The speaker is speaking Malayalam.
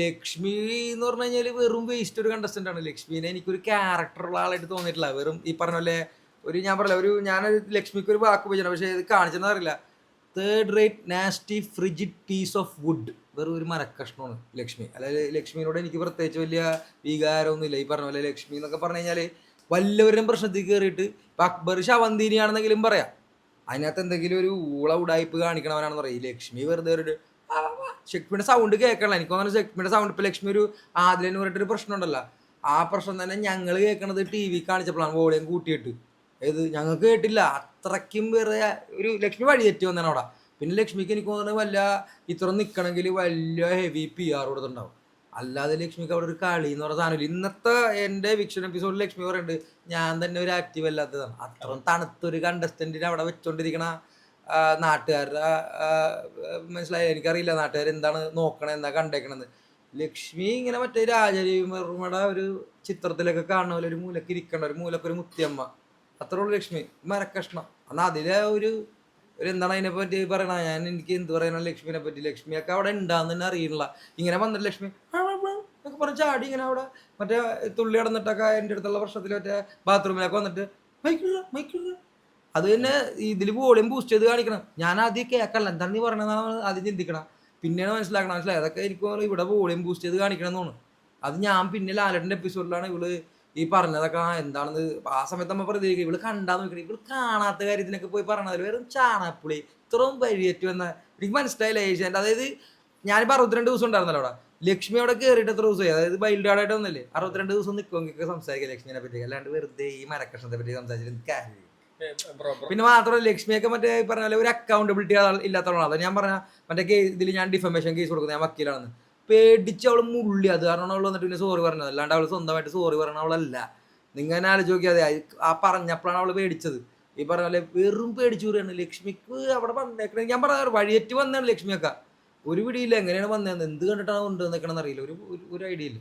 ലക്ഷ്മി എന്ന് പറഞ്ഞു കഴിഞ്ഞാൽ വെറും വേസ്റ്റ് ഒരു കണ്ടസ്റ്റന്റ് ആണ്. ലക്ഷ്മിനെ എനിക്കൊരു ക്യാരക്ടറുള്ള ആളായിട്ട് തോന്നിയിട്ടില്ല. വെറും ഈ പറഞ്ഞ പോലെ ഞാൻ പറയില്ല, ഞാനൊരു ലക്ഷ്മിക്ക് ഒരു വാക്ക് ഉപയോഗിക്കണം, പക്ഷേ ഇത് കാണിച്ചെന്ന് അറിയില്ല. Third rate nasty frigid piece of wood. വെറും ഒരു മരക്കഷ്ണമാണ് ലക്ഷ്മി. അതായത് ലക്ഷ്മിനോട് എനിക്ക് പ്രത്യേകിച്ച് വലിയ വികാരമൊന്നുമില്ല. ഈ പറഞ്ഞ പോലെ ലക്ഷ്മി എന്നൊക്കെ പറഞ്ഞു കഴിഞ്ഞാൽ വല്ലവരും പ്രശ്നത്തിൽ കയറിയിട്ട് ഇപ്പം അക്ബർ ശവന്തീനിയാണെന്നെങ്കിലും പറയാം, അതിനകത്ത് എന്തെങ്കിലും ഒരു ഉടായ്പ് കാണിക്കണവനാണെന്ന് പറയും. ലക്ഷ്മി വെറുതെ ഒരു ലക്ഷ്മിയുടെ സൗണ്ട് കേൾക്കണല്ലോ. എനിക്ക് തോന്നുന്നു ലക്ഷ്മിയുടെ സൗണ്ട് ഇപ്പം ലക്ഷ്മി ഒരു ആദിലെന്ന് പറഞ്ഞിട്ടൊരു പ്രശ്നം ഉണ്ടല്ലോ, ആ പ്രശ്നം തന്നെ ഞങ്ങൾ കേൾക്കണത് ടി വി കാണിച്ചപ്പോഴാണ് വോളിയം കൂട്ടിയിട്ട്. ഏത് ഞങ്ങൾക്ക് കേട്ടില്ല, അത്രയ്ക്കും വേറെ ഒരു ലക്ഷ്മി വഴി തെറ്റി വന്നതാണ് അവിടെ. പിന്നെ ലക്ഷ്മിക്ക് എനിക്ക് തോന്നുന്നത് വല്ല ഇത്ര നിൽക്കണമെങ്കിൽ വലിയ ഹെവി പി ആർ കൊടുത്തിട്ടുണ്ടാവും. അല്ലാതെ ലക്ഷ്മിക്ക് അവിടെ ഒരു കളി എന്ന് പറഞ്ഞ സാധനമില്ല. ഇന്നത്തെ എൻ്റെ വിക്ഷൻ എപ്പിസോഡിൽ ലക്ഷ്മി പറയുന്നുണ്ട് ഞാൻ തന്നെ ഒരു ആക്റ്റീവ് അല്ലാത്തതാണ്. അത്രയും തണുത്തൊരു കണ്ടസ്റ്റന്റിനെ അവിടെ വെച്ചോണ്ടിരിക്കണ നാട്ടുകാരുടെ മനസ്സിലായി. എനിക്കറിയില്ല നാട്ടുകാർ എന്താണ് നോക്കണത്, എന്താ കണ്ടേക്കണെന്ന്. ലക്ഷ്മി ഇങ്ങനെ മറ്റേ രാജരവിവർമ്മയുടെ ഒരു ചിത്രത്തിലൊക്കെ കാണുന്ന പോലെ ഒരു മൂലക്ക് ഇരിക്കണ, ഒരു മൂലക്കൊരു മുത്തിയമ്മ, അത്രേ ഉള്ളൂ ലക്ഷ്മി. മരക്കഷ്ണം. എന്നാൽ അതിലെ ഒരു എന്താണ് അതിനെ പറ്റി പറയണ, എനിക്ക് എന്ത് പറയണ ലക്ഷ്മിനെ പറ്റി. ലക്ഷ്മിയൊക്കെ അവിടെ ഉണ്ടാന്ന് തന്നെ അറിയില്ല. ഇങ്ങനെ വന്നിട്ട് ലക്ഷ്മി ഒക്കെ പറഞ്ഞ ചാടി ഇങ്ങനെ അവിടെ മറ്റേ തുള്ളി കിടന്നിട്ടൊക്കെ എൻ്റെ അടുത്തുള്ള പ്രശ്നത്തിൽ മറ്റേ ബാത്റൂമിലൊക്കെ വന്നിട്ട് മൈക്കില്ല. അത് തന്നെ ഇതിൽ വോളിയം ബൂസ്റ്റ് ചെയ്ത് കാണിക്കണം. ഞാൻ ആദ്യം കേൾക്കല്ല എന്താണ് നീ പറയണതെന്നാണ് ആദ്യം ചിന്തിക്കണം, പിന്നെയാണ് മനസ്സിലായി അതൊക്കെ എനിക്ക് ഇവിടെ വോളിയം ബൂസ്റ്റ് ചെയ്ത് കാണിക്കണം എന്ന് തോന്നുന്നു. അത് ഞാൻ പിന്നെ ലാലേട്ടൻ്റെ എപ്പിസോഡിലാണ് ഇവള് ഈ പറഞ്ഞതൊക്കെ എന്താണെന്ന് ആ സമയത്ത് നമ്മൾ പ്രതികരിക്കുക. ഇവള് കണ്ടാന്ന് നോക്കണേ, ഇവള് കാണാത്ത കാര്യത്തിനൊക്കെ പോയി പറഞ്ഞതിൽ വെറും ചാണാപ്പുളി ഇത്രയും പരിയേറ്റു എന്ന എനിക്ക് മനസ്സിലായില്ല. ഏഷ്യാൻ്റെ അതായത് ഞാനിപ്പോൾ 62 ദിവസം ഉണ്ടായിരുന്നല്ലോ അവിടെ. ലക്ഷ്മി അവിടെ കയറിയിട്ട് എത്ര ദിവസമായി, അതായത് ബൈൽഡാടായിട്ട് വന്നില്ലേ, 62 ദിവസം നിൽക്കുമെങ്കിൽ സംസാരിക്കുക ലക്ഷ്മിനെ പറ്റി, അല്ലാണ്ട് വെറുതെ ഈ മരക്കഷ്ണത്തെ പറ്റി സംസാരിച്ചിട്ട് കാര്യം. പിന്നെ മാത്രമല്ല ലക്ഷ്മിയൊക്കെ മറ്റേ പറഞ്ഞ ഒരു അക്കൗണ്ടബിലിറ്റി ഇല്ലാത്തവളാണ്. അത് ഞാൻ പറഞ്ഞ മറ്റേ ഇതിൽ ഞാൻ ഡിഫമേഷൻ കേസ് കൊടുക്കുന്നത്, ഞാൻ വക്കീലാണെന്ന് പേടിച്ച് അവൾ മുള്ളി. അത് കാരണം അവൾ വന്നിട്ട് പിന്നെ സോറി പറഞ്ഞത്, അല്ലാണ്ട് അവൾ സ്വന്തമായിട്ട് സോറി പറയണ അവളല്ല. നിങ്ങൾ ആലോചിച്ച് നോക്കിയാതെ ആ പറഞ്ഞപ്പോഴാണ് അവൾ പേടിച്ചത്. ഈ പറഞ്ഞ പോലെ വെറും പേടിച്ചു കൂടിയാണ് ലക്ഷ്മിക്ക് അവിടെ വന്നേക്കണേ. ഞാൻ പറഞ്ഞ വഴിയേറ്റ് വന്നതാണ് ലക്ഷ്മിയൊക്കെ, ഒരു പിടിയില്ല എങ്ങനെയാണ് വന്നതെന്ന്, എന്ത് കണ്ടിട്ടാണ് കൊണ്ടുവന്നേക്കണമെന്ന് അറിയില്ല, ഒരു ഐഡിയ ഇല്ല.